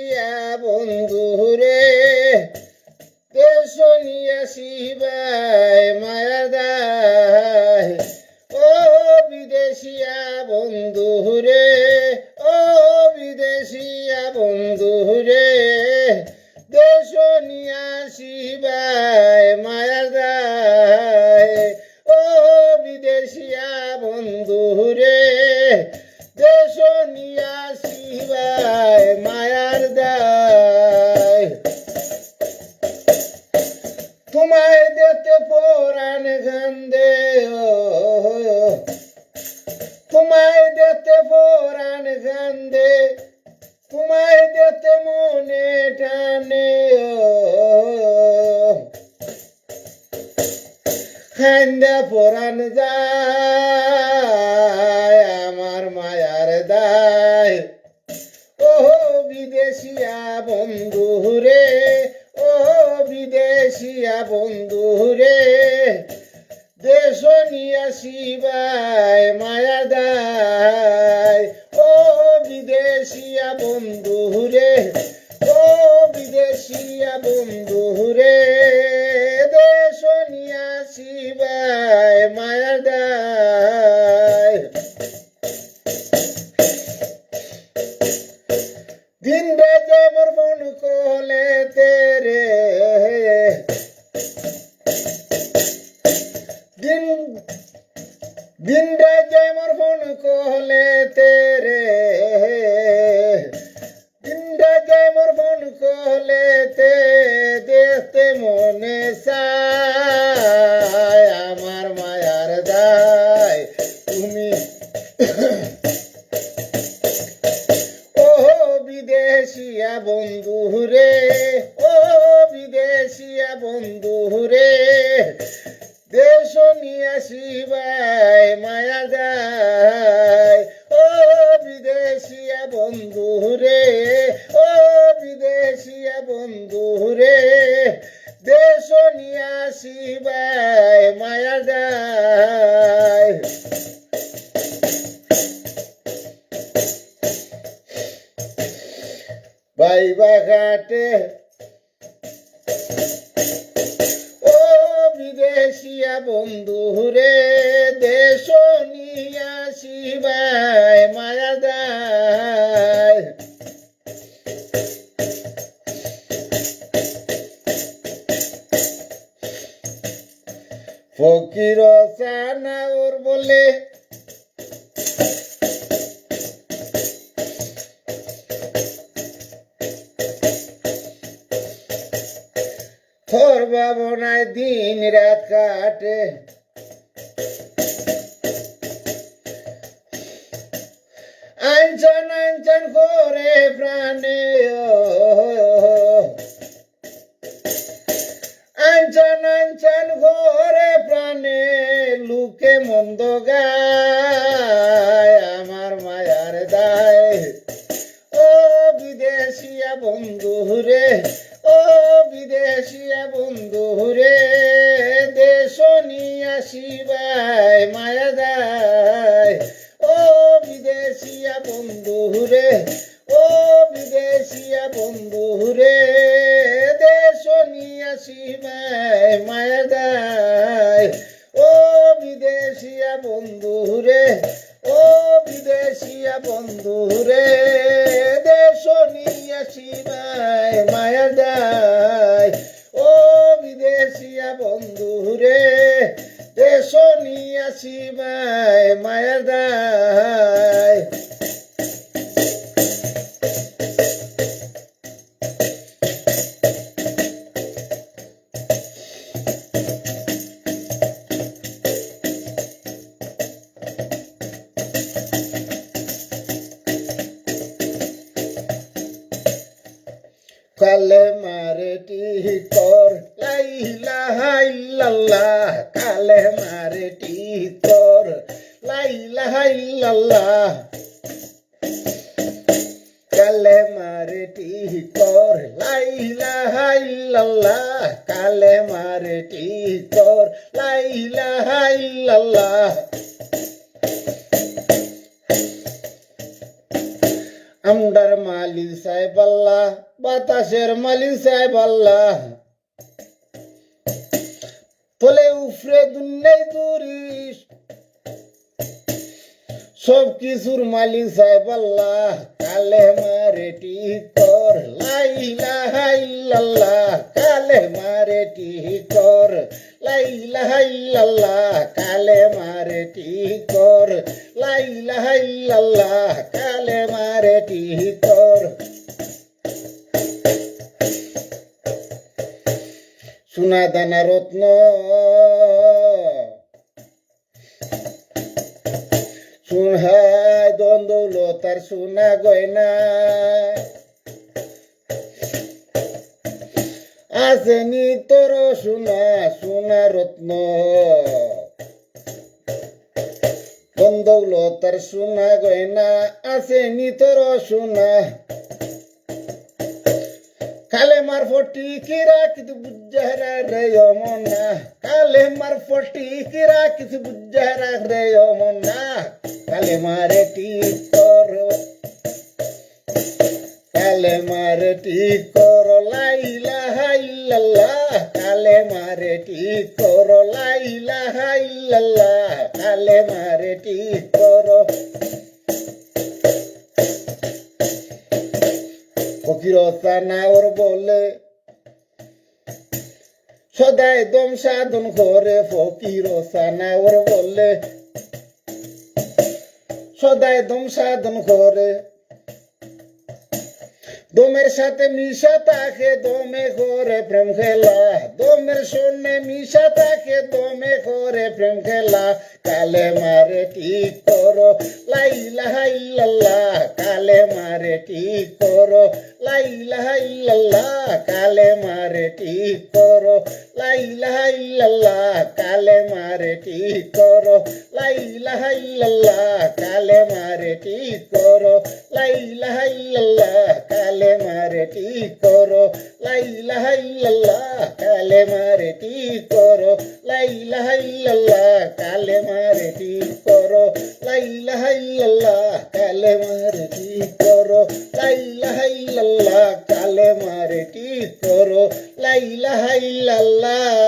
বিদেশিয়া বন্ধুরে দেশ নিয়া শিবায় মায়া দায় ও বিদেশিয়া বন্ধুরে ও বিদেশিয়া বন্ধুরে দেশ নিয়া শিবায় মায়া দায় ও বিদেশিয়া বন্ধুরে দেশ নিয়া শিবায় মায়ার দায় তোমায় দেখতে পরাণ কান্দে তোমায় দেখতে পরাণ কান্দে তোমায় দেখতে মনে টানে খান্দা পরাণ যায় আমার মায়ার দায় ও বিদেশিয়া বন্ধুরে ও বিদেশিয়া বন্ধুরে দেশ নিয়া শিবায় মায়া দায় ও বিদেশিয়া বন্ধুরে ও বিদেশিয়া বন্ধুরে দেশ নিয়া শিবায় মায়া দায় দিন রাতে মোর মন কোলে তেরে दिन राजे मोर फोन कोले तेरे दिन राजे मोर फोन कोले ते देखते मने साय आमार मायार दाय तुमी ओ विदेशिया बंधुरे ओ विदेशिया बंधुरे देश निया शिवाय माया दाय ओ विदेशिया बंधुरे ओ विदेशिया बंधुरे देश निया शिवाय माया दाय বাইবা ঘাটে বিদেশিয়া বন্ধুরে দেশ নিয়া শিবায় মায়া দায় ফকির সানাউর বলে তোর ভাবনায় দিন রাত কাটে আঞ্চন আঞ্চন করে প্রাণে আঞ্চন আঞ্চন করে প্রাণে লুকে মন্দ গায় আমার মায়ার দায় ও বিদেশিয়া বন্ধুরে ও বিদেশিয়া বন্ধুরে দেশ নিয়া শিবায় মায়া দায় ও বিদেশিয়া বন্ধুরে ও বিদেশিয়া বন্ধুরে দেশ নিয়া শিবায় মায়া দায় ও বিদেশিয়া বন্ধুরে ও বিদেশিয়া বন্ধুরে দেশ নিয়া শিবায় মায়া দায় ও বিদেশিয়া বন্ধুরে দেশ নিয়া শিবায় মায়া দায় কালে মারে টিকর লা ইলাহা ইল্লাল্লাহ কালে মারে টিকর লা ইলাহা ইল্লাল্লাহ কালে মারে টিকর লা ইলাহা ইল্লাল্লাহ কালে মারে টিকর লা ইলাহা ইল্লাল্লাহ আমরার মালিক সাহেব আল্লাহ, বাতাসের মালিক সাহেব আল্লাহ, তলে উফরে দুনিয়ায় দূরি সব কিছুর মালিক সাহেব আল্লাহ। কালে মারে ঠিক কর লা ইলাহা ইল্লাল্লাহ, কালে মারে ঠিক কর লা ইলাহা ইল্লাল্লাহ, কালে মারে ঠিক কর লা ইলাহা ইল্লাল্লাহ, কালে মারে ঠিক কর। সোনা দানা রত্ন সুনহায় দন দৌলতার সোনা গয়না আসেনি তোর সোনা সোনা রত্ন, দন দৌলতার সোনা গয়না আসেনি তোর সোনা। কালে মার ফটি কিরা কিছু বুঝারা রে অমনা, কালে মার ফটি কিরা কিছু বুঝারা রে অমনা, কালে মারে ঠিক কর, কালে মারে ঠিক কর লা ইলাহা ইল্লাল্লাহ, কালে মারে ঠিক কর লা ইলাহা ইল্লাল্লাহ, কালে মারে ঠিক কর। ফকিরতা না ওর বলে সদাই দম সাধন করে, ফকিরতা না ওর বলে সদাই দম সাধন করে, দমের সাথে মিশা তাকে দমে করে প্রেম খেলা, দমের সন্নে মিশা তাকে দমে করে প্রেম খেলা। কালে মারে ঠিক করো লা ইলাহা ইল্লাল্লাহ, কালে মারে ঠিক করো লা ইলাহা ইল্লাল্লাহ, কালে মারে ঠিক করো লা ইলাহা ইল্লাল্লাহ, কালে মারে ঠিক করো লা ইলাহা ইল্লাল্লাহ, কালে মারে ঠিক করো লা ইলাহা ইল্লাল্লাহ, কালে মারে ঠিক করো লা ইলাহা ইল্লাল্লাহ, কালে মারে ঠিক করো লা ইলাহা ইল্লাল্লাহ, কালে মারে ঠিক করো লা ইলাহা ইল্লাল্লাহ, কালে মারে ঠিক করো লা ইলাহা ইল্লাল্লাহ, কালে মারে ঠিক করো লা ইলাহা ইল্লাল্লাহ।